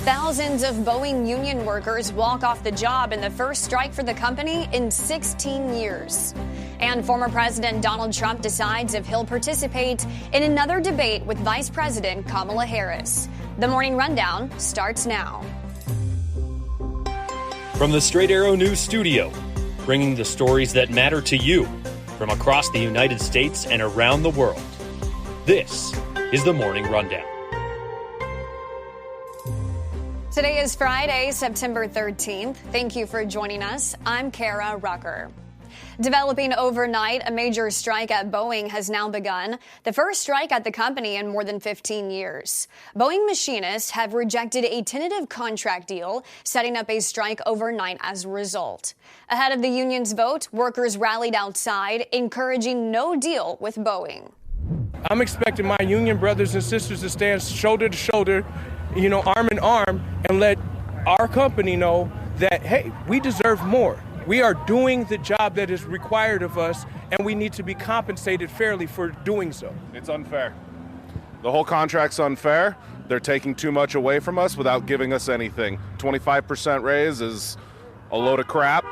Thousands of Boeing union workers walk off the job in the first strike for the company in 16 years. And former President Donald Trump decides if he'll participate in another debate with Vice President Kamala Harris. The Morning Rundown starts now. From the Straight Arrow News Studio, bringing the stories that matter to you from across the United States and around the world. This is the Morning Rundown. Today is Friday, September 13th. Thank you for joining us. I'm Kara Rucker. Developing overnight, a major strike at Boeing has now begun, the first strike at the company in more than 15 years. Boeing machinists have rejected a tentative contract deal, setting up a strike overnight as a result. Ahead of the union's vote, workers rallied outside, encouraging no deal with Boeing. I'm expecting my union brothers and sisters to stand shoulder to shoulder, arm in arm, and let our company know that, hey, we deserve more. We are doing the job that is required of us, and we need to be compensated fairly for doing so. It's unfair. The whole contract's unfair. They're taking too much away from us without giving us anything. 25% raise is a load of crap.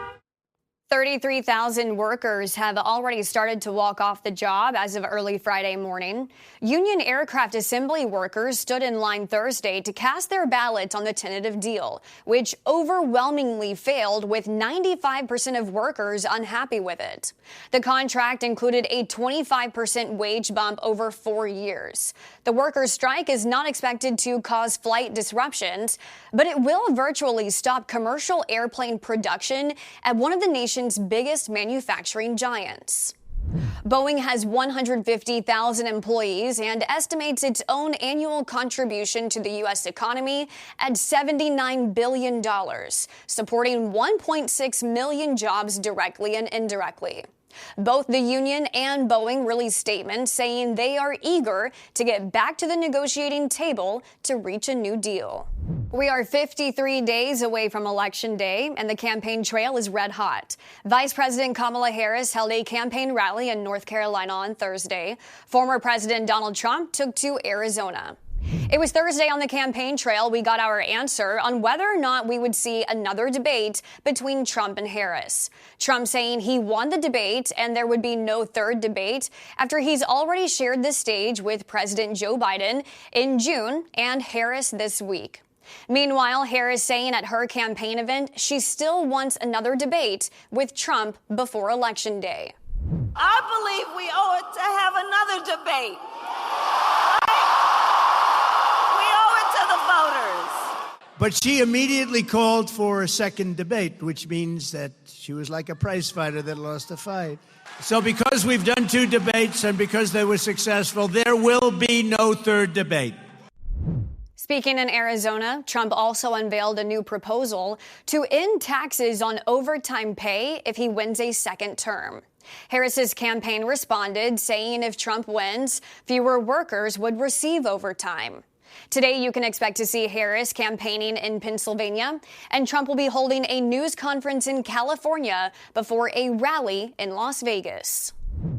33,000 workers have already started to walk off the job as of early Friday morning. Union aircraft assembly workers stood in line Thursday to cast their ballots on the tentative deal, which overwhelmingly failed, with 95% of workers unhappy with it. The contract included a 25% wage bump over 4 years. The workers' strike is not expected to cause flight disruptions, but it will virtually stop commercial airplane production at one of the nation's biggest manufacturing giants. Boeing has 150,000 employees and estimates its own annual contribution to the U.S. economy at $79 billion, supporting 1.6 million jobs directly and indirectly. Both the union and Boeing released statements saying they are eager to get back to the negotiating table to reach a new deal. We are 53 days away from Election Day, and the campaign trail is red hot. Vice President Kamala Harris held a campaign rally in North Carolina on Thursday. Former President Donald Trump took to Arizona. It was Thursday on the campaign trail we got our answer on whether or not we would see another debate between Trump and Harris. Trump saying he won the debate and there would be no third debate after he's already shared the stage with President Joe Biden in June and Harris this week. Meanwhile, Harris saying at her campaign event she still wants another debate with Trump before Election Day. I believe we owe it to have another debate. But she immediately called for a second debate, which means that she was like a prize fighter that lost a fight. So because we've done two debates and because they were successful, there will be no third debate. Speaking in Arizona, Trump also unveiled a new proposal to end taxes on overtime pay if he wins a second term. Harris's campaign responded, saying if Trump wins, fewer workers would receive overtime. Today, you can expect to see Harris campaigning in Pennsylvania, and Trump will be holding a news conference in California before a rally in Las Vegas.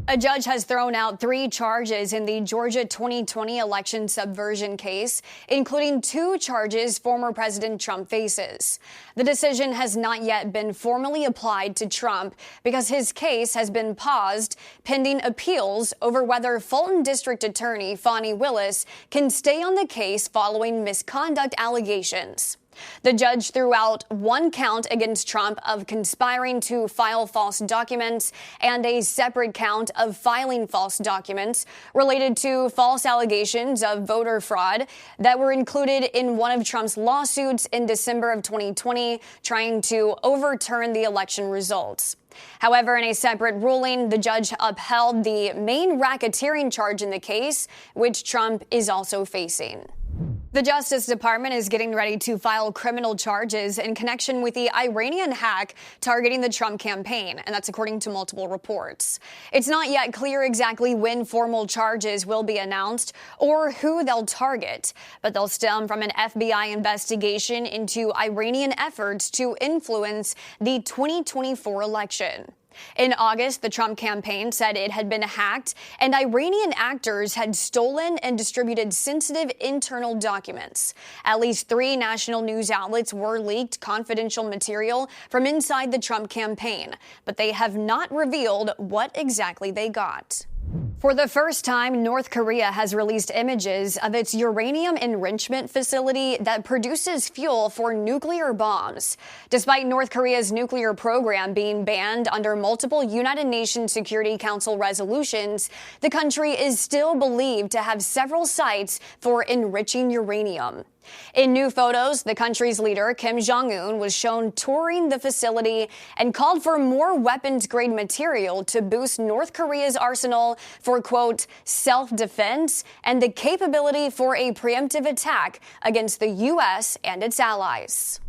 A judge has thrown out 3 charges in the Georgia 2020 election subversion case, including 2 charges former President Trump faces. The decision has not yet been formally applied to Trump because his case has been paused pending appeals over whether Fulton District Attorney Fani Willis can stay on the case following misconduct allegations. The judge threw out 1 count against Trump of conspiring to file false documents and a separate count of filing false documents related to false allegations of voter fraud that were included in one of Trump's lawsuits in December of 2020, trying to overturn the election results. However, in a separate ruling, the judge upheld the main racketeering charge in the case, which Trump is also facing. The Justice Department is getting ready to file criminal charges in connection with the Iranian hack targeting the Trump campaign, and that's according to multiple reports. It's not yet clear exactly when formal charges will be announced or who they'll target, but they'll stem from an FBI investigation into Iranian efforts to influence the 2024 election. In August, the Trump campaign said it had been hacked and Iranian actors had stolen and distributed sensitive internal documents. At least 3 national news outlets were leaked confidential material from inside the Trump campaign, but they have not revealed what exactly they got. For the first time, North Korea has released images of its uranium enrichment facility that produces fuel for nuclear bombs. Despite North Korea's nuclear program being banned under multiple United Nations Security Council resolutions, the country is still believed to have several sites for enriching uranium. In new photos, the country's leader, Kim Jong-un, was shown touring the facility and called for more weapons-grade material to boost North Korea's arsenal for, quote, self-defense and the capability for a preemptive attack against the U.S. and its allies.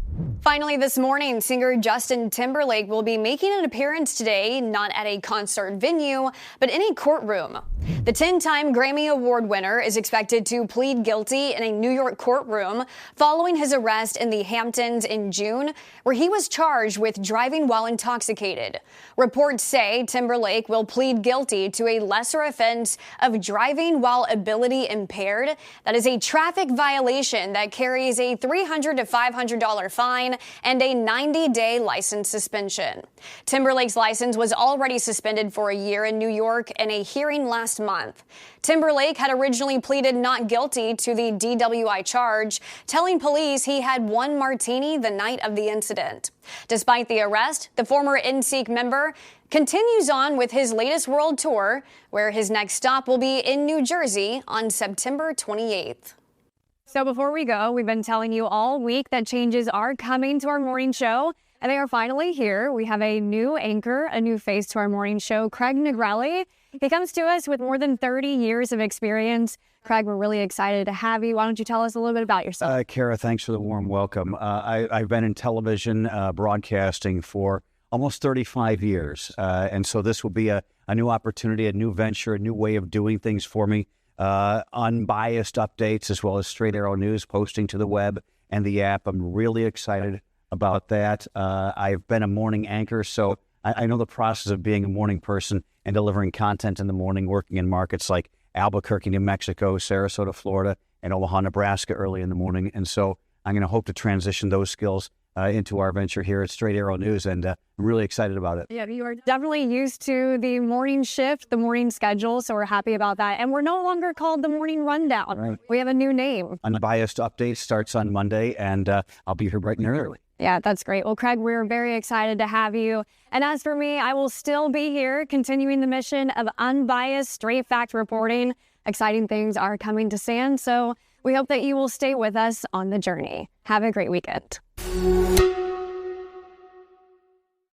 Finally, this morning, singer Justin Timberlake will be making an appearance today, not at a concert venue, but in a courtroom. The 10-time Grammy Award winner is expected to plead guilty in a New York courtroom following his arrest in the Hamptons in June, where he was charged with driving while intoxicated. Reports say Timberlake will plead guilty to a lesser offense of driving while ability impaired. That is a traffic violation that carries a $300 to $500 fine and a 90-day license suspension. Timberlake's license was already suspended for a year in New York in a hearing last month. Timberlake had originally pleaded not guilty to the DWI charge, telling police he had one martini the night of the incident. Despite the arrest, the former NSYNC member continues on with his latest world tour, where his next stop will be in New Jersey on September 28th. So before we go, we've been telling you all week that changes are coming to our morning show, and they are finally here. We have a new anchor, a new face to our morning show, Craig Negrelli. He comes to us with more than 30 years of experience. Craig, we're really excited to have you. Why don't you tell us a little bit about yourself? Kara, thanks for the warm welcome. I've been in television broadcasting for almost 35 years, and so this will be a new opportunity, a new venture, a new way of doing things for me. Unbiased updates as well as straight arrow news posting to the web and the app. I'm really excited about that. I've been a morning anchor, so I know the process of being a morning person and delivering content in the morning, working in markets like Albuquerque, New Mexico, Sarasota, Florida, and Omaha, Nebraska early in the morning. And so I'm going to hope to transition those skills into our venture here at Straight Arrow News, and I'm really excited about it. Yeah, you are definitely used to the morning shift, the morning schedule, so we're happy about that. And we're no longer called the Morning Rundown. Right. We have a new name. Unbiased Update starts on Monday, and I'll be here bright and early. Yeah, that's great. Well, Craig, we're very excited to have you. And as for me, I will still be here continuing the mission of unbiased, straight fact reporting. Exciting things are coming to SAN, so we hope that you will stay with us on the journey. Have a great weekend.